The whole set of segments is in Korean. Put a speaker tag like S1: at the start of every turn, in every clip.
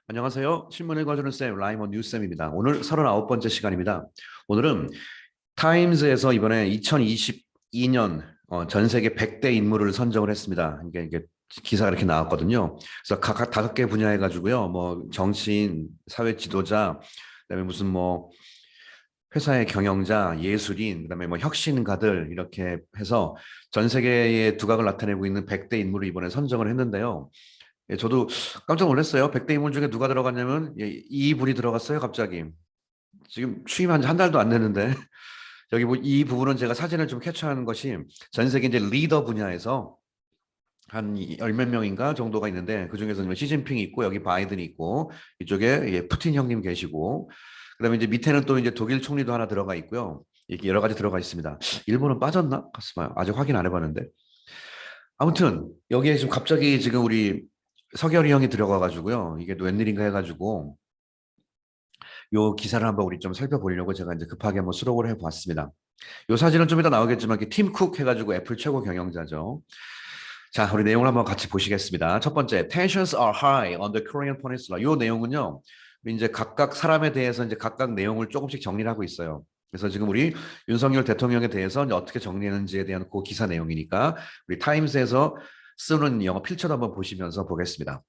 S1: 안녕하세요. 신문 읽어주는 쌤, 라이먼 뉴쌤입니다. 오늘 39번째 시간입니다. 오늘은 타임즈에서 이번에 2022년 전 세계 100대 인물을 선정을 했습니다. 이게 기사가 이렇게 나왔거든요. 그래서 각각 5개 분야 해가지고요. 뭐 정치인, 사회 지도자, 그다음에 무슨 뭐 회사의 경영자, 예술인, 그다음에 뭐 혁신가들 이렇게 해서 전 세계의 두각을 나타내고 있는 100대 인물을 이번에 선정을 했는데요. 예, 저도 깜짝 놀랐어요. 100대 인물 중에 누가 들어갔냐면 예, 이분이 들어갔어요, 갑자기. 지금 취임한 지 한 달도 안 됐는데 여기 뭐 이 부분은 제가 사진을 좀 캡처하는 것이 전 세계 이제 리더 분야에서 한 열 몇 명인가 정도가 있는데 그중에서 시진핑이 있고 여기 바이든이 있고 이쪽에 예, 푸틴 형님 계시고 그다음에 이제 밑에는 또 이제 독일 총리도 하나 들어가 있고요. 이렇게 여러 가지 들어가 있습니다. 일본은 빠졌나? 가슴아요. 아직 확인 안 해봤는데. 아무튼 여기에 지금 갑자기 지금 우리 서결이 형이 들어가 가지고요. 이게 또 웬일인가 해가지고 요 기사를 한번 우리 좀 살펴보려고 제가 이제 급하게 한번 수록을 해봤습니다. 요 사진은 좀 이따 나오겠지만 팀 쿡 해가지고 애플 최고 경영자죠. 자, 우리 내용을 한번 같이 보시겠습니다. 첫 번째, tensions are high on the Korean Peninsula. 요 내용은요, 이제 각각 사람에 대해서 이제 각각 내용을 조금씩 정리를 하고 있어요. 그래서 지금 우리 윤석열 대통령에 대해서 이제 어떻게 정리했는지에 대한 그 기사 내용이니까 우리 타임스에서 쓰는 영어 필처도 한번 보시면서 보겠습니다.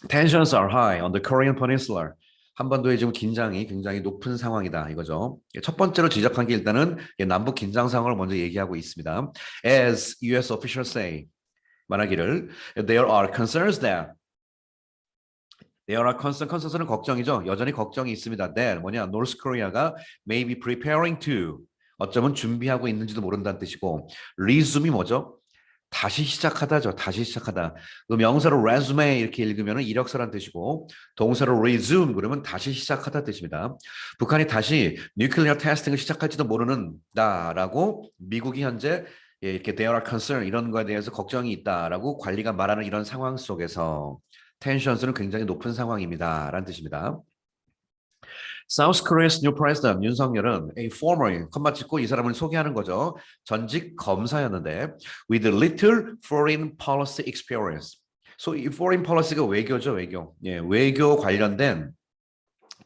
S1: Tensions are high on the Korean Peninsula. 한반도의 지금 긴장이 굉장히 높은 상황이다 이거죠. 첫 번째로 지적한 게 일단은 남북 긴장 상황을 먼저 얘기하고 있습니다. As U.S. officials say, 말하기를 there are concerns that there are concerns는 걱정이죠. 여전히 걱정이 있습니다. that 뭐냐 North Korea가 may be preparing to 어쩌면 준비하고 있는지도 모른다는 뜻이고 resume이 뭐죠? 다시 시작하다죠. 다시 시작하다. 그 명사로 resume 이렇게 읽으면 이력서란 뜻이고 동사로 resume 그러면 다시 시작하다 뜻입니다. 북한이 다시 뉴클리어 테스팅을 시작할지도 모르는다라고 미국이 현재 이렇게 there are concern 이런 거에 대해서 걱정이 있다라고 관리가 말하는 이런 상황 속에서 텐션스는 굉장히 높은 상황입니다라는 뜻입니다. South Korea's new president 윤석열은 a former 컴마 찍고 이 사람을 소개하는 거죠. 전직 검사였는데 with little foreign policy experience. 이 foreign policy가 외교죠, 외교. 예, 외교 관련된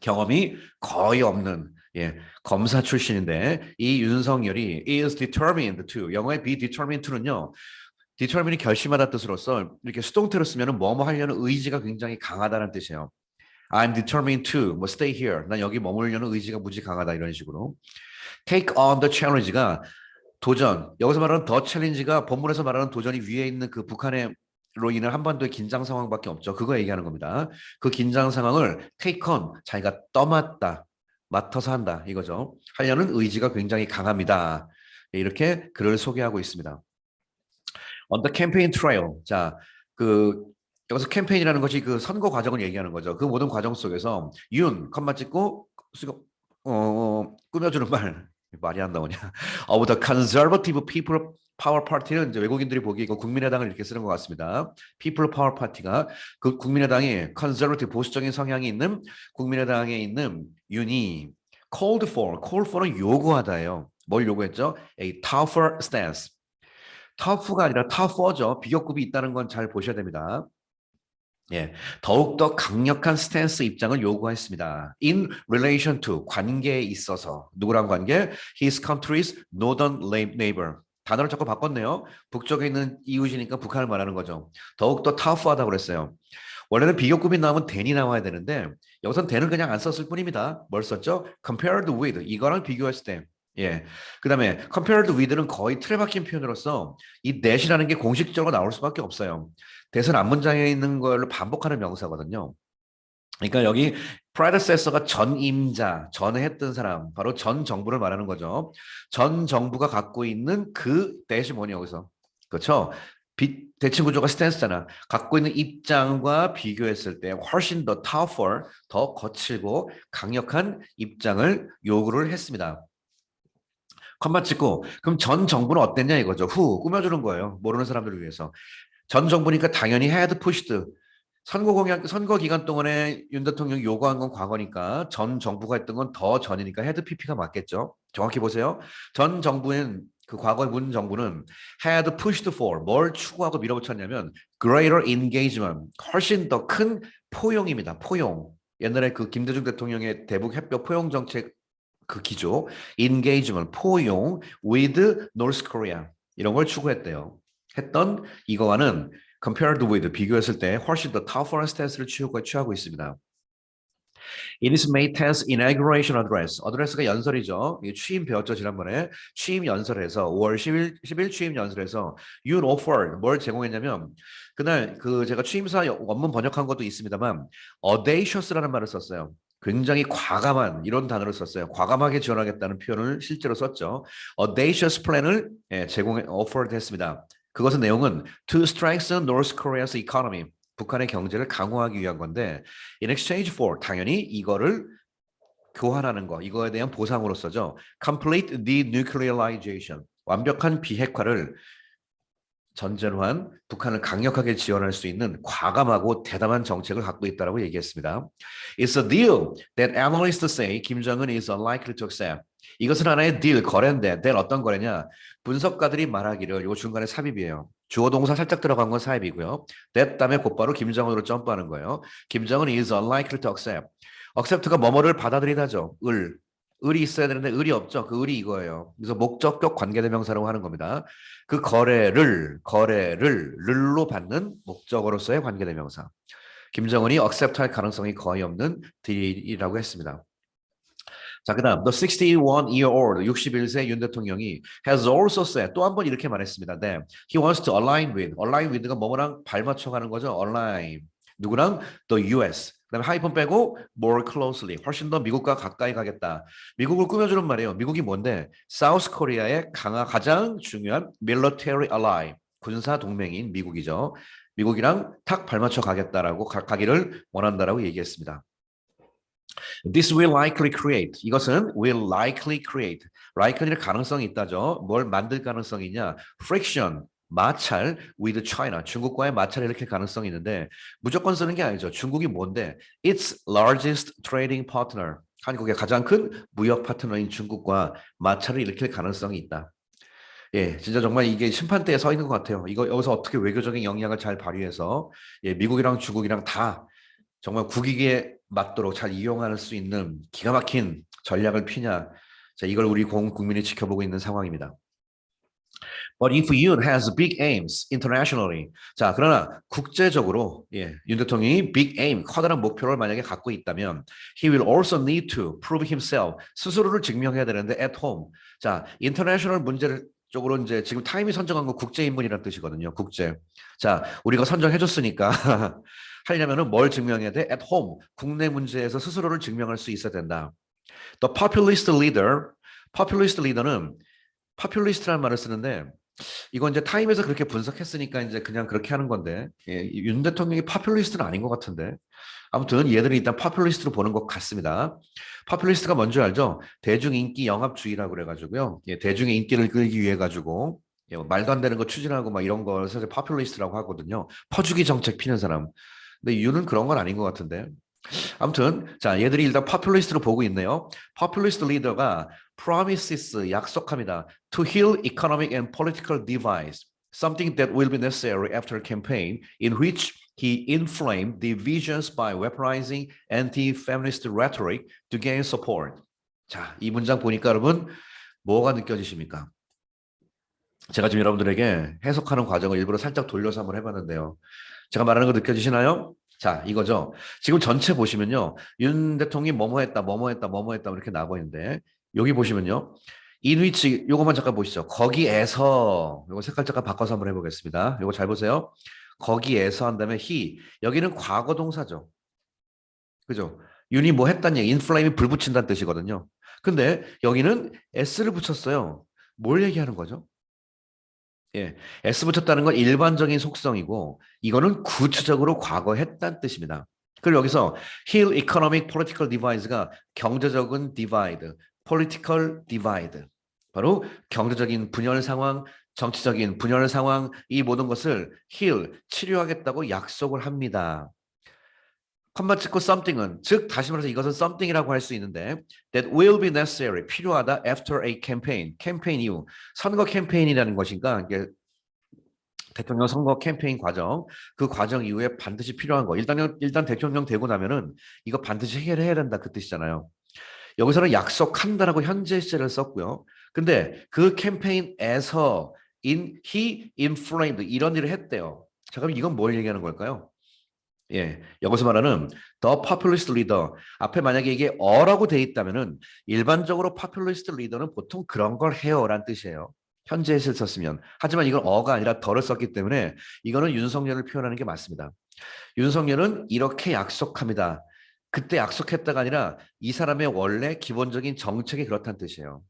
S1: 경험이 거의 없는 예, 검사 출신인데 이 윤석열이 is determined to 영어의 be determined to는요. determine이 결심하다 뜻으로서 이렇게 수동태로 쓰면 뭐뭐 하려는 의지가 굉장히 강하다는 뜻이에요. I'm determined to 뭐 stay here. 난 여기 머물려는 의지가 무지 강하다 이런 식으로. Take on the challenge가 도전. 여기서 말하는 the challenge가 본문에서 말하는 도전이 위에 있는 그 북한의 로 인한 한반도의 긴장 상황밖에 없죠. 그거 얘기하는 겁니다. 그 긴장 상황을 take on 자기가 떠맡다, 맡아서 한다 이거죠. 하려는 의지가 굉장히 강합니다. 이렇게 글을 소개하고 있습니다. On the campaign trail. 자, 그 여기서 캠페인이라는 것이 그 선거 과정을 얘기하는 거죠. 그 모든 과정 속에서 윤 컴마 찍고 꾸며주는 말이 안 나오냐. Of the Conservative People Power Party는 이제 외국인들이 보기에 이거 국민의당을 이렇게 쓰는 것 같습니다. People Power Party가 그 국민의당이 conservative 보수적인 성향이 있는 국민의당에 있는 윤이 call for는 요구하다예요. 뭘 요구했죠? A tougher stance. tough가 아니라 tougher죠. 비교급이 있다는 건 잘 보셔야 됩니다. 예, 더욱더 강력한 스탠스 입장을 요구했습니다. In relation to 관계에 있어서 누구랑 관계? His country's northern neighbor. 단어를 자꾸 바꿨네요. 북쪽에 있는 이웃이니까 북한을 말하는 거죠. 더욱더 tough하다고 그랬어요. 원래는 비교급이 나오면 than이 나와야 되는데 여기선 than을 그냥 안 썼을 뿐입니다. 뭘 썼죠? Compared with 이거랑 비교했을 때. 예. 그다음에 compared with는 거의 틀에 박힌 표현으로서 이 that이라는 게 공식적으로 나올 수밖에 없어요. 대선 앞문장에 있는 걸로 반복하는 명사거든요. 그러니까 여기 predecessor가 전임자, 전에 했던 사람, 바로 전 정부를 말하는 거죠. 전 정부가 갖고 있는 그 that이 뭐냐 여기서. 그렇죠? 대칭 구조가 스탠스잖아. 갖고 있는 입장과 비교했을 때 훨씬 더 tougher, 더 거칠고 강력한 입장을 요구를 했습니다. 컴마 찍고 그럼 전 정부는 어땠냐 이거죠. 꾸며주는 거예요. 모르는 사람들을 위해서. 전 정부니까 당연히 had pushed. 선거 기간 동안에 윤 대통령이 요구한 건 과거니까 전 정부가 했던 건 더 전이니까 had pp가 맞겠죠. 정확히 보세요. 전 정부는 그 과거의 문 정부는 had pushed for 뭘 추구하고 밀어붙였냐면 greater engagement 훨씬 더 큰 포용입니다. 포용. 옛날에 그 김대중 대통령의 대북 협력 포용 정책 그 기조, engagement, 포용 with North Korea 이런 걸 추구했대요. 했던 이거와는 compared with 비교했을 때 훨씬 더 tougher stance를 취하고 있습니다. In his May 10th inauguration address, 어드레스가 연설이죠. 취임 배웠죠 지난번에. 취임 연설에서 5월 10일 취임 연설에서 you offered 뭘 제공했냐면 그날 그 제가 취임사 원문 번역한 것도 있습니다만 audacious라는 말을 썼어요. 굉장히 과감한 이런 단어를 썼어요. 과감하게 지원하겠다는 표현을 실제로 썼죠. audacious plan을 offered 했습니다. 그것은 내용은 to strengthen North Korea's economy. 북한의 경제를 강화하기 위한 건데 in exchange for 당연히 이거를 교환하는 거 이거에 대한 보상으로서죠. complete denuclearization 완벽한 비핵화를 전제로 한 북한을 강력하게 지원할 수 있는 과감하고 대담한 정책을 갖고 있다고 얘기했습니다. It's a deal that analysts say Kim Jong-un is unlikely to accept. 이것은 하나의 딜, 거래인데 딜 어떤 거래냐? 분석가들이 말하기를 요 중간에 삽입이에요. 주어 동사 살짝 들어간 건 삽입이고요. that 다음에 곧바로 김정은으로 점프하는 거예요. 김정은 is unlikely to accept. accept가 뭐뭐를 받아들이다죠. 을이 있어야 되는데 을이 없죠. 그 을이 이거예요. 그래서 목적격 관계대명사라고 하는 겁니다. 그 거래를 르로 받는 목적어로서의 관계대명사. 김정은이 accept 할 가능성이 거의 없는 딜이라고 했습니다. 자, 그다음 the 61-year-old 61세 윤 대통령이 has also said 또 한 번 이렇게 말했습니다. 네, he wants to align with가 뭐뭐랑 발맞춰가는 거죠. align 누구랑 the U.S. 그다음에 하이픈 빼고 more closely 훨씬 더 미국과 가까이 가겠다. 미국을 꾸며주는 말이에요. 미국이 뭔데? South Korea의 가장 중요한 military ally 군사 동맹인 미국이죠. 미국이랑 탁 발맞춰 가겠다라고 가기를 원한다라고 얘기했습니다. This will likely create. 이것은 will likely create. like는 가능성이 있다죠. 뭘 만들 가능성이 있냐? friction, 마찰 with China. 중국과의 마찰을 일으킬 가능성이 있는데 무조건 쓰는 게 아니죠. 중국이 뭔데? Its largest trading partner. 한국의 가장 큰 무역 파트너인 중국과 마찰을 일으킬 가능성이 있다. 예, 진짜 정말 이게 심판대에 서 있는 것 같아요. 이거 여기서 어떻게 외교적인 역량을 잘 발휘해서 예, 미국이랑 중국이랑 다 정말 국익에 맞도록 잘 이용할 수 있는 기가 막힌 전략을 피냐. 자, 이걸 우리 국민이 지켜보고 있는 상황입니다. But if Yoon has big aims internationally, 자, 그러나 국제적으로 예, 윤 대통령이 big aim, 커다란 목표를 만약에 갖고 있다면, he will also need to prove himself, 스스로를 증명해야 되는데 at home. 자, international 문제를 쪽으로 이제 지금 타임이 선정한 거 국제 인물이라는 뜻이거든요. 국제. 자, 우리가 선정해줬으니까 하려면은 뭘 증명해야 돼? At home. 국내 문제에서 스스로를 증명할 수 있어야 된다. The populist leader. populist leader는 populist라는 말을 쓰는데 이건 이제 타임에서 그렇게 분석했으니까 이제 그냥 그렇게 하는 건데 예, 윤 대통령이 파퓰리스트는 아닌 것 같은데 아무튼 얘들이 일단 파퓰리스트로 보는 것 같습니다. 파퓰리스트가 뭔지 알죠? 대중인기 영합주의라고 그래가지고요. 예, 대중의 인기를 끌기 위해 가지고 예, 말도 안 되는 거 추진하고 막 이런 걸 사실 파퓰리스트라고 하거든요. 퍼주기 정책 피는 사람. 근데 윤은 그런 건 아닌 것 같은데. 아무튼 자 얘들이 일단 파퓰리스트로 보고 있네요. 파퓰리스트 리더가 promises 약속합니다. To heal economic and political divides, something that will be necessary after a campaign in which he inflamed divisions by weaponizing anti-feminist rhetoric to gain support. 자, 이 문장 보니까 여러분 뭐가 느껴지십니까? 제가 지금 여러분들에게 해석하는 과정을 일부러 살짝 돌려서 한번 해봤는데요. 제가 말하는 거 느껴지시나요? 자, 이거죠. 지금 전체 보시면요. 윤 대통령이 뭐뭐 했다, 뭐뭐 했다, 뭐뭐 했다 이렇게 나오고 있는데 여기 보시면요. 인위치 요것만 잠깐 보시죠. 거기에서 요거 색깔 잠깐 바꿔서 한번 해보겠습니다. 요거 잘 보세요. 거기에서 한 다음에 he 여기는 과거 동사죠. 그죠? 윤이 뭐 했다는 얘기, 인플레임이 불 붙인다는 뜻이거든요. 근데 여기는 s를 붙였어요. 뭘 얘기하는 거죠? 예, S 붙였다는 건 일반적인 속성이고 이거는 구체적으로 과거 했다는 뜻입니다. 그리고 여기서 heal economic political divides가 경제적인 divide, political divide 바로 경제적인 분열 상황, 정치적인 분열 상황 이 모든 것을 heal, 치료하겠다고 약속을 합니다. 컴마 찍고 something은 즉 다시 말해서 이것은 something이라고 할 수 있는데 that will be necessary 필요하다 after a campaign 캠페인 이후 선거 캠페인이라는 것인가 이게 대통령 선거 캠페인 과정, 그 과정 이후에 반드시 필요한 거. 일단 대통령 되고 나면은 이거 반드시 해결해야 된다 그 뜻이잖아요. 여기서는 약속한다라고 현재 시제를 썼고요. 근데 그 캠페인에서 he inflamed 이런 일을 했대요. 자, 그럼 이건 뭘 얘기하는 걸까요? 예, 여기서 말하는 the populist leader 앞에 만약에 이게 어라고 돼 있다면은 일반적으로 populist leader는 보통 그런 걸 해요라는 뜻이에요. 현재시를 썼으면. 하지만 이건 어가 아니라 더를 썼기 때문에 이거는 윤석열을 표현하는 게 맞습니다. 윤석열은 이렇게 약속합니다. 그때 약속했다가 아니라 이 사람의 원래 기본적인 정책이 그렇다는 뜻이에요.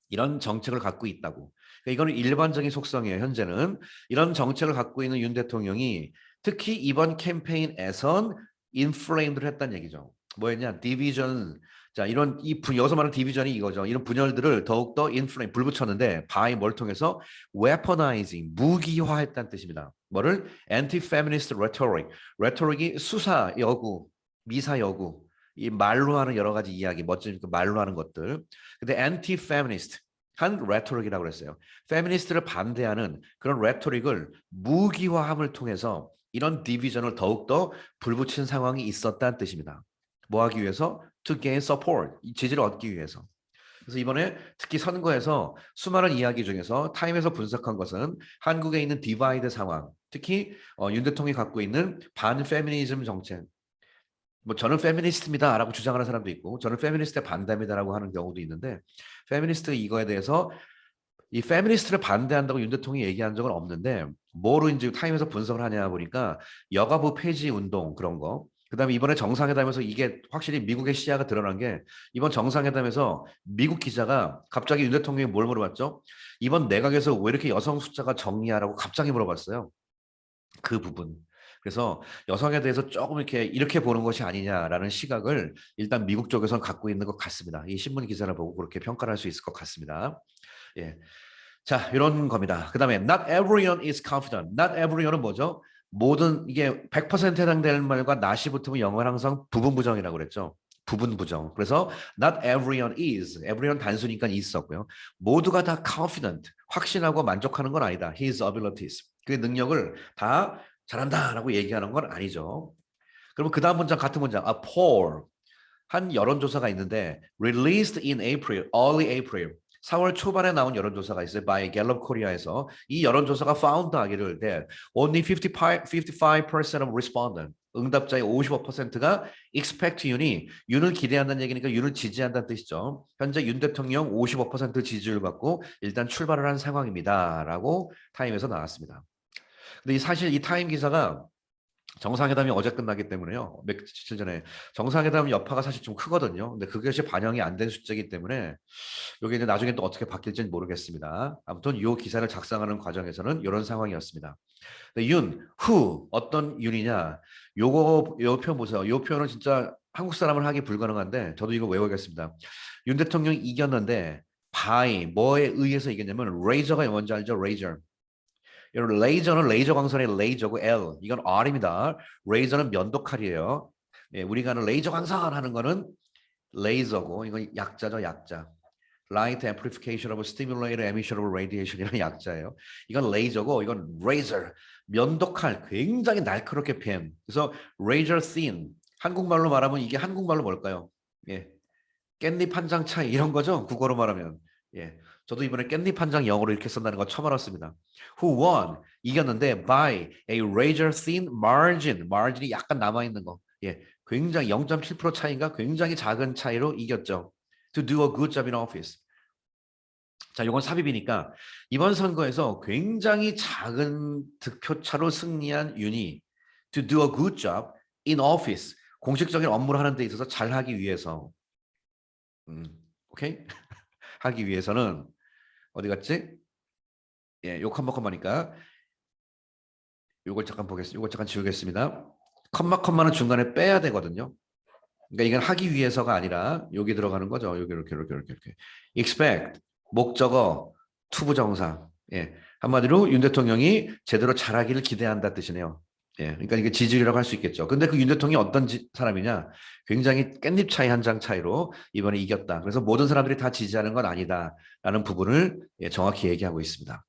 S1: 이런 정책을 갖고 있다고. 그러니까 이거는 일반적인 속성이에요. 현재는 이런 정책을 갖고 있는 윤 대통령이 특히 이번 캠페인에선 인플레임을 했다는 얘기죠. 뭐였냐? 디비전. 자, 이런 여기서 말하는 디비전이 이거죠. 이런 분열들을 더욱더 인플레임 불붙였는데 by 뭘 통해서 weaponizing 무기화했다는 뜻입니다. 뭐를 anti-feminist rhetoric. rhetoric이 수사 여구, 미사 여구. 이 말로 하는 여러 가지 이야기, 멋진 말로 하는 것들. 근데 anti-feminist 한 레토릭이라고 그랬어요. 페미니스트를 반대하는 그런 레토릭을 무기화함을 통해서 이런 디비전을 더욱더 불붙인 상황이 있었다는 뜻입니다. 뭐 하기 위해서? To gain support, 지지를 얻기 위해서. 그래서 이번에 특히 선거에서 수많은 이야기 중에서 타임에서 분석한 것은 한국에 있는 디바이드 상황, 특히 윤 대통령이 갖고 있는 반페미니즘 정책, 뭐 저는 페미니스트입니다라고 주장하는 사람도 있고 저는 페미니스트에 반대입니다라고 하는 경우도 있는데 페미니스트 이거에 대해서 이 페미니스트를 반대한다고 윤 대통령이 얘기한 적은 없는데 뭐로 이제 타임에서 분석을 하냐 보니까 여가부 폐지 운동 그런 거 그다음에 이번에 정상회담에서 이게 확실히 미국의 시야가 드러난 게 이번 정상회담에서 미국 기자가 갑자기 윤 대통령이 뭘 물어봤죠? 이번 내각에서 왜 이렇게 여성 숫자가 적냐라고 갑자기 물어봤어요. 그 부분. 그래서 여성에 대해서 조금 이렇게 보는 것이 아니냐라는 시각을 일단 미국 쪽에서는 갖고 있는 것 같습니다. 이 신문 기사를 보고 그렇게 평가를 할 수 있을 것 같습니다. 예. 자, 이런 겁니다. 그다음에 not everyone is confident. not everyone은 뭐죠? 모든 이게 100% 해당되는 말과 not이 붙으면 영어는 항상 부분 부정이라고 그랬죠. 부분 부정. 그래서 not everyone is. everyone 단수니까 있었고요. 모두가 다 confident. 확신하고 만족하는 건 아니다. his abilities. 그의 능력을 다 잘한다라고 얘기하는 건 아니죠. 그러면 그 다음 문장 같은 문장. A poll. 한 여론조사가 있는데 released in April, early April. 4월 초반에 나온 여론조사가 있어요. by Gallup Korea에서 이 여론조사가 found 하기를 that only 55% of respondent 응답자의 55%가 expect 윤을 기대한다는 얘기니까 윤을 지지한다는 뜻이죠. 현재 윤 대통령 55% 지지율 받고 일단 출발을 한 상황입니다라고 타임에서 나왔습니다. 근데 사실 이 타임 기사가 정상회담이 어제 끝나기 때문에요. 며칠 전에 정상회담 여파가 사실 좀 크거든요. 근데 그것이 반영이 안 된 숫자이기 때문에 이게 이제 나중에 또 어떻게 바뀔지는 모르겠습니다. 아무튼 이 기사를 작성하는 과정에서는 이런 상황이었습니다. 근데 어떤 윤이냐? 요 표현 보세요. 요 표현은 진짜 한국 사람을 하기 불가능한데 저도 이거 외우겠습니다. 윤 대통령이 이겼는데 by 뭐에 의해서 이겼냐면 레이저가 뭔지 알죠? 레이저. 여러분 레이저는 레이저 광선의 레이저고 L 이건 R입니다. 레이저는 면도칼이에요. 예, 우리가 하는 레이저 광선 하는 거는 레이저고 이건 약자죠 약자. Light Amplification of Stimulated Emission of Radiation이라는 약자예요. 이건 레이저고 이건 레이저 면도칼 굉장히 날카롭게 뱀. 그래서 razor thin 한국말로 말하면 이게 한국말로 뭘까요? 예, 깻잎 한 장 차이 이런 거죠. 국어로 말하면. 예. 저도 이번에 깻잎 한 장 영어로 이렇게 쓴다는 거 처음 알았습니다. Who won? 이겼는데 by a razor thin margin. margin이 약간 남아 있는 거. 예. 굉장히 0.7% 차이인가? 굉장히 작은 차이로 이겼죠. To do a good job in office. 자, 이건 삽입이니까 이번 선거에서 굉장히 작은 득표차로 승리한 윤이 to do a good job in office. 공식적인 업무를 하는 데 있어서 잘하기 위해서 오케이? 하기 위해서는 어디 갔지? 예, 요 컴마니까 요걸 잠깐 보겠습니다. 요걸 잠깐 지우겠습니다. 컴마는 중간에 빼야 되거든요. 그러니까 이건 하기 위해서가 아니라 여기 들어가는 거죠. 여기 이렇게. expect 목적어 투부정사. 예. 한마디로 윤 대통령이 제대로 잘하기를 기대한다 뜻이네요. 예. 그러니까 이게 지지율이라고 할 수 있겠죠. 근데 그 윤 대통령이 어떤 사람이냐? 굉장히 깻잎 차이 한 장 차이로 이번에 이겼다. 그래서 모든 사람들이 다 지지하는 건 아니다라는 부분을 예, 정확히 얘기하고 있습니다.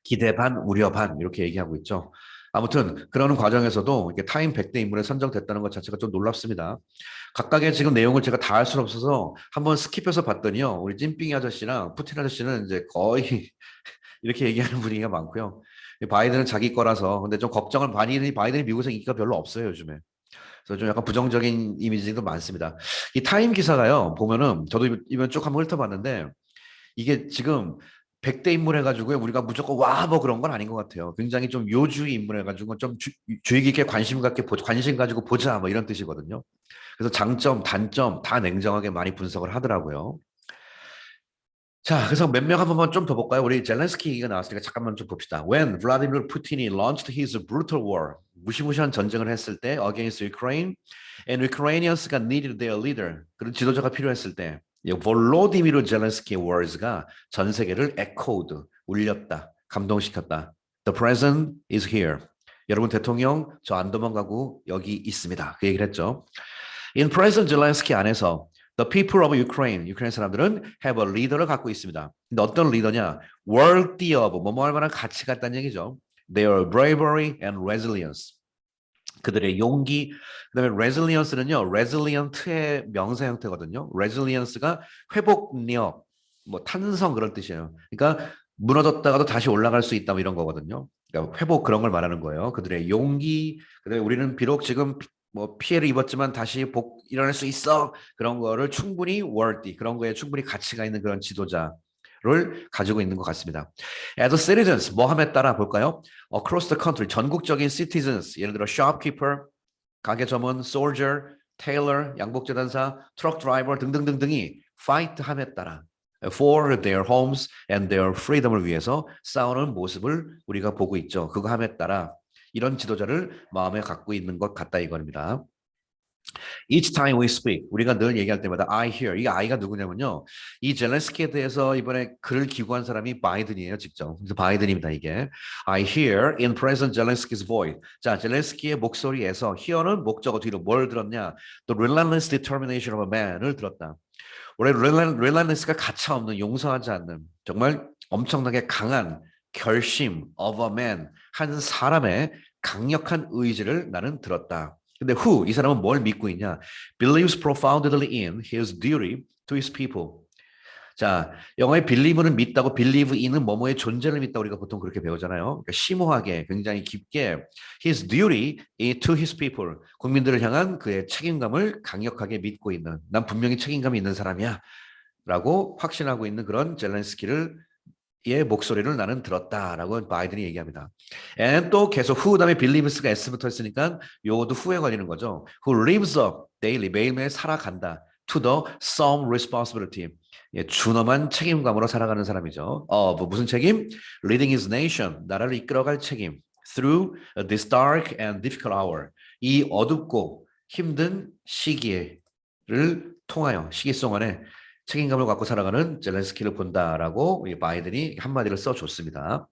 S1: 기대 반, 우려 반 이렇게 얘기하고 있죠. 아무튼 그러는 과정에서도 이렇게 타임 100대 인물에 선정됐다는 것 자체가 좀 놀랍습니다. 각각의 지금 내용을 제가 다 할 수는 없어서 한번 스킵해서 봤더니요. 우리 찐빙이 아저씨랑 푸틴 아저씨는 이제 거의 이렇게 얘기하는 분위기가 많고요. 바이든은 자기 거라서 근데 좀 걱정을 바이든이 미국에서 인기가 별로 없어요, 요즘에. 그래서 좀 약간 부정적인 이미지도 많습니다. 이 타임 기사가요. 보면은 저도 이번 쭉 한번 훑어봤는데 이게 지금 100대 인물 해가지고 우리가 무조건 와 뭐 그런 건 아닌 것 같아요. 굉장히 좀 요주의 인물 해가지고 좀 주의 깊게 관심 가지고 보자 뭐 이런 뜻이거든요. 그래서 장점, 단점 다 냉정하게 많이 분석을 하더라고요. 자, 그래서 몇 명 한 번만 좀 더 볼까요? 우리 젤렌스키 얘기가 나왔으니까 잠깐만 좀 봅시다. When Vladimir Putin launched his brutal war, 무시무시한 전쟁을 했을 때 against Ukraine, and Ukrainians가 needed their leader, 그런 지도자가 필요했을 때, 볼로디미르 젤렌스키의 words가 전 세계를 echoed, 울렸다, 감동시켰다. The president is here. 여러분 대통령 저 안 도망가고 여기 있습니다. 그 얘기를 했죠. In President Zelensky 안에서 The people of Ukraine, 유크레인 사람들은 have a leader를 갖고 있습니다. 근데 어떤 리더냐? Worthy of, 뭐뭐 할 만한 가치가 있다는 얘기죠. Their bravery and resilience. 그들의 용기, 그다음에 resilience는요, resilient의 명사 형태거든요. resilience가 회복력, 뭐 탄성 그런 뜻이에요. 그러니까 무너졌다가도 다시 올라갈 수 있다 뭐 이런 거거든요. 그러니까 회복 그런 걸 말하는 거예요. 그들의 용기, 그다음에 우리는 비록 지금 뭐 피해를 입었지만 다시 일어날 수 있어. 그런 거를 충분히 worthy, 그런 거에 충분히 가치가 있는 그런 지도자를 가지고 있는 것 같습니다. As a citizens, 뭐 함에 따라 볼까요? Across the country, 전국적인 citizens, 예를 들어 shopkeeper, 가게 점원, soldier, tailor, 양복재단사, truck driver 등등등등이 fight 함에 따라 for their homes and their freedom을 위해서 싸우는 모습을 우리가 보고 있죠. 그거 함에 따라 이런 지도자를 마음에 갖고 있는 것 같다 이겁니다. Each time we speak, 우리가 늘 얘기할 때마다 I hear, 이 I가 누구냐면요. 이 젤렌스키에 대해서 이번에 글을 기고한 사람이 바이든이에요, 직접. 그래서 바이든입니다, 이게. I hear in President Zelensky's voice. 자, 젤렌스키의 목소리에서 hear는 목적어 뒤로 뭘 들었냐? The relentless determination of a man을 들었다. 원래 relentless가 가차없는, 용서하지 않는, 정말 엄청나게 강한 결심 of a man, 한 사람의 강력한 의지를 나는 들었다. 근데 who, 이 사람은 뭘 믿고 있냐? believes profoundly in his duty to his people. 자, 영어의 believe는 믿다고 believe in은 뭐뭐의 존재를 믿다 우리가 보통 그렇게 배우잖아요. 그러니까 심오하게 굉장히 깊게 his duty to his people. 국민들을 향한 그의 책임감을 강력하게 믿고 있는 난 분명히 책임감이 있는 사람이야 라고 확신하고 있는 그런 젤렌스키를 의 목소리를 나는 들었다라고 바이든이 얘기합니다. And 또 계속 who 다음에 believes가 s부터 했으니까 요것도 who에 걸리는 거죠. Who lives up daily 매일매일 살아간다. To the some responsibility. 예, 준엄한 책임감으로 살아가는 사람이죠. 뭐 무슨 책임? Leading his nation. 나라를 이끌어갈 책임. Through this dark and difficult hour. 이 어둡고 힘든 시기를 통하여 시기 동안에 책임감을 갖고 살아가는 젤렌스키를 본다라고 바이든이 한마디를 써줬습니다.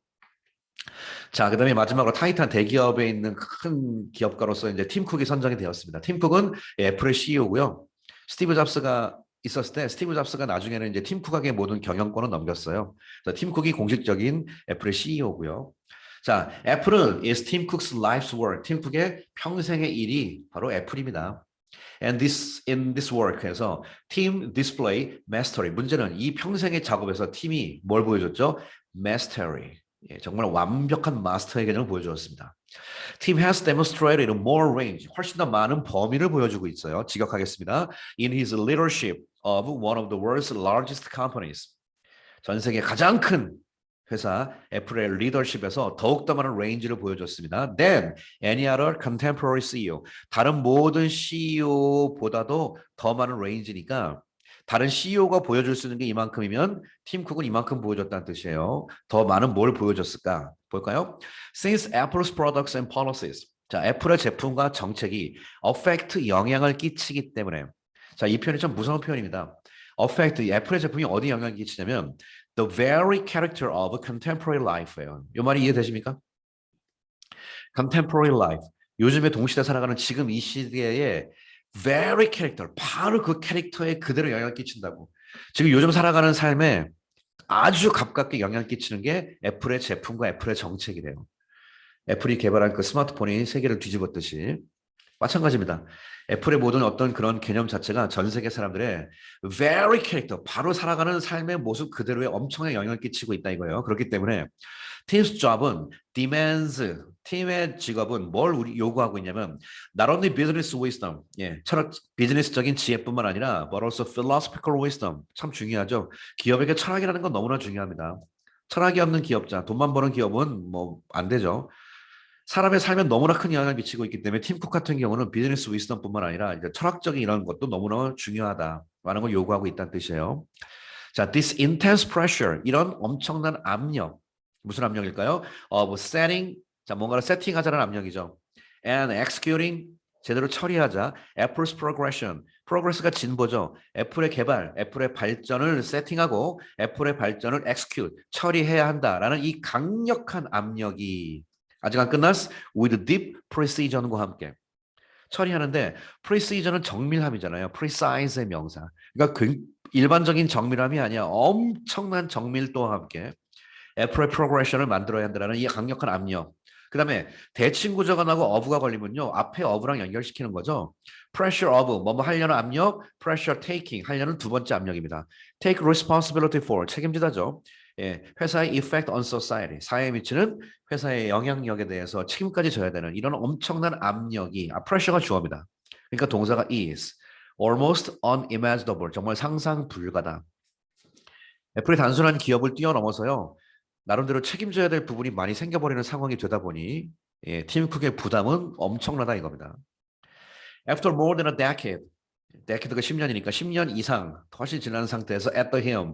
S1: 자, 그다음에 마지막으로 타이탄 대기업에 있는 큰 기업가로서 이제 팀 쿡이 선정이 되었습니다. 팀 쿡은 애플의 CEO고요. 스티브 잡스가 있었을 때 스티브 잡스가 나중에는 이제 팀 쿡에게 모든 경영권을 넘겼어요. 그래서 팀 쿡이 공식적인 애플의 CEO고요. 자, 애플은 is Tim Cook's life's work. 팀 쿡의 평생의 일이 바로 애플입니다. And this in this work에서 team display mastery. 문제는 이 평생의 작업에서 팀이 뭘 보여줬죠? Mastery. 예, 정말 완벽한 마스터의 개념을 보여주었습니다. Team has demonstrated more range. 훨씬 더 많은 범위를 보여주고 있어요. 지적하겠습니다. In his leadership of one of the world's largest companies. 전 세계 가장 큰 회사 애플의 리더십에서 더욱더 많은 레인지를 보여줬습니다. Then any other contemporary CEO. 다른 모든 CEO보다도 더 많은 레인지니까 다른 CEO가 보여줄 수 있는 게 이만큼이면 팀 쿡은 이만큼 보여줬다는 뜻이에요. 더 많은 뭘 보여줬을까? 볼까요? Since Apple's products and policies. 자, 애플의 제품과 정책이 affect 영향을 끼치기 때문에 자, 이 표현이 좀 무서운 표현입니다. affect, 애플의 제품이 어디 영향을 끼치냐면 the very character of contemporary life예요. 이 말이 이해되십니까? contemporary life. 요즘에 동시대 살아가는 지금 이 시대의 very character, 바로 그 캐릭터에 그대로 영향을 끼친다고. 지금 요즘 살아가는 삶에 아주 가깝게 영향을 끼치는 게 애플의 제품과 애플의 정책이래요. 애플이 개발한 그 스마트폰이 세계를 뒤집었듯이 마찬가지입니다. 애플의 모든 어떤 그런 개념 자체가 전 세계 사람들의 very character, 바로 살아가는 삶의 모습 그대로에 엄청난 영향을 끼치고 있다 이거예요. 그렇기 때문에 team's job은 demands, 팀의 직업은 뭘 우리 요구하고 있냐면 not only business wisdom, 철학, 비즈니스적인 지혜뿐만 아니라 but also philosophical wisdom, 참 중요하죠. 기업에게 철학이라는 건 너무나 중요합니다. 철학이 없는 기업자, 돈만 버는 기업은 뭐 안 되죠. 사람의 삶에 너무나 큰 영향을 미치고 있기 때문에 팀쿡 같은 경우는 비즈니스 위스덤뿐만 아니라 이제 철학적인 이런 것도 너무나 중요하다라는 걸 요구하고 있다는 뜻이에요. 자, this intense pressure, 이런 엄청난 압력, 무슨 압력일까요? of setting, 자, 뭔가를 세팅하자는 압력이죠. and executing, 제대로 처리하자. Apple's progression, progress가 진보죠. 애플의 개발, 애플의 발전을 세팅하고 애플의 발전을 execute, 처리해야 한다라는 이 강력한 압력이 아직 안 끝났어. with deep precision과 함께 처리하는데 precision은 정밀함이잖아요. precise의 명사. 그러니까 일반적인 정밀함이 아니야. 엄청난 정밀도와 함께 애플의 프로그레션을 만들어야 한다는 이 강력한 압력. 그 다음에 대칭구조가 나고 어부가 걸리면요. 앞에 어부랑 연결시키는 거죠. pressure of, 뭐뭐 하려는 압력, pressure taking, 하려는 두 번째 압력입니다. take responsibility for, 책임지다죠. 회사의 effect on society, 사회에 미치는 회사의 영향력에 대해서 책임까지 져야 되는 이런 엄청난 압력이, pressure가 주어입니다. 그러니까 동사가 is, almost unimaginable, 정말 상상 불가다. 애플이 단순한 기업을 뛰어넘어서요. 나름대로 책임져야 될 부분이 많이 생겨버리는 상황이 되다 보니 팀 쿡의 부담은 엄청나다 이겁니다. After more than a decade, decade가 10년이니까 10년 이상 훨씬 지난 상태에서 at the helm,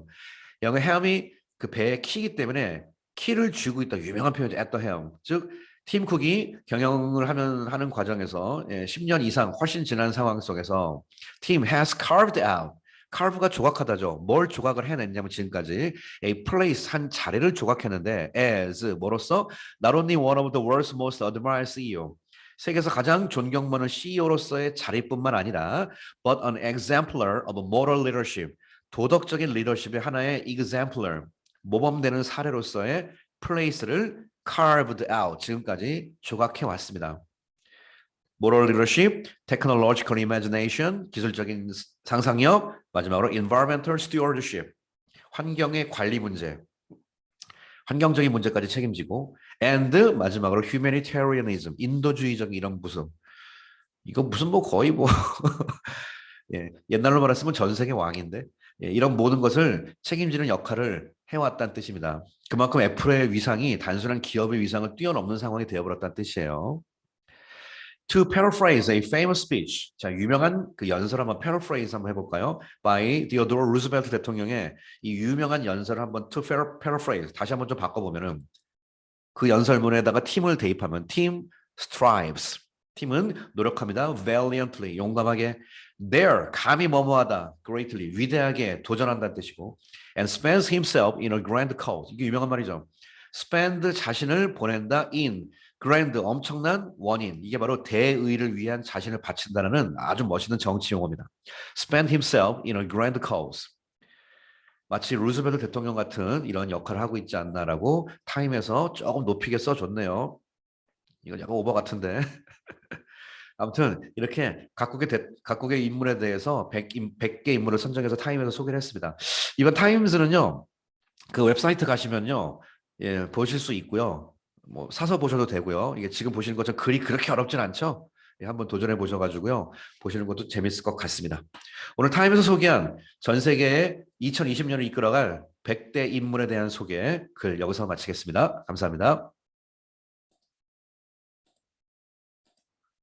S1: 영어 helm이 그 배의 키이기 때문에 키를 쥐고 있다. 유명한 표현이죠. at the helm. 즉 팀 쿡이 경영을 하는 과정에서 10년 이상 훨씬 지난 상황 속에서 team has carved out. carve가 조각하다죠. 뭘 조각을 해냈냐면 지금까지 a place, 한 자리를 조각했는데 as 뭐로서 not only one of the world's most admired CEO, 세계에서 가장 존경받는 CEO로서의 자리뿐만 아니라 but an exemplar of moral leadership, 도덕적인 리더십의 하나의 exemplar, 모범되는 사례로서의 place를 carved out, 지금까지 조각해 왔습니다. moral leadership, technological imagination, 기술적인 상상력, 마지막으로 environmental stewardship, 환경의 관리 문제, 환경적인 문제까지 책임지고 and 마지막으로 humanitarianism, 인도주의적인 이런 모습. 이거 무슨 뭐 거의 뭐 옛날로 말했으면 전 세계 왕인데 이런 모든 것을 책임지는 역할을 해왔다는 뜻입니다. 그만큼 애플의 위상이 단순한 기업의 위상을 뛰어넘는 상황이 되어버렸다는 뜻이에요. To paraphrase a famous speech. 자, 유명한 그 연설 한번 paraphrase 한번 해볼까요? By Theodore Roosevelt 대통령의 이 유명한 연설을 한번 to paraphrase 다시 한번 좀 바꿔보면은 그 연설문에다가 팀을 대입하면 team strives. 팀은 노력합니다. valiantly, 용감하게. dare, 감히 뭐뭐하다. greatly, 위대하게 도전한다는 뜻이고. and spends himself in a grand cause. 이게 유명한 말이죠. spend, 자신을 보낸다. in, grand, 엄청난 원인. 이게 바로 대의를 위한 자신을 바친다는 아주 멋있는 정치 용어입니다. spend himself in a grand cause. 마치 루즈벨트 대통령 같은 이런 역할을 하고 있지 않나라고 타임에서 조금 높이게 써줬네요. 이건 약간 오버 같은데. 아무튼 이렇게 각국의 인물에 대해서 100개 인물을 선정해서 타임에서 소개를 했습니다. 이번 타임즈는요. 그 웹사이트 가시면요. 보실 수 있고요. 뭐 사서 보셔도 되고요. 이게 지금 보시는 것처럼 글이 그렇게 어렵진 않죠? 한번 도전해 보셔가지고요. 보시는 것도 재밌을 것 같습니다. 오늘 타임에서 소개한 전 세계의 2020년을 이끌어갈 100대 인물에 대한 소개 글 여기서 마치겠습니다. 감사합니다.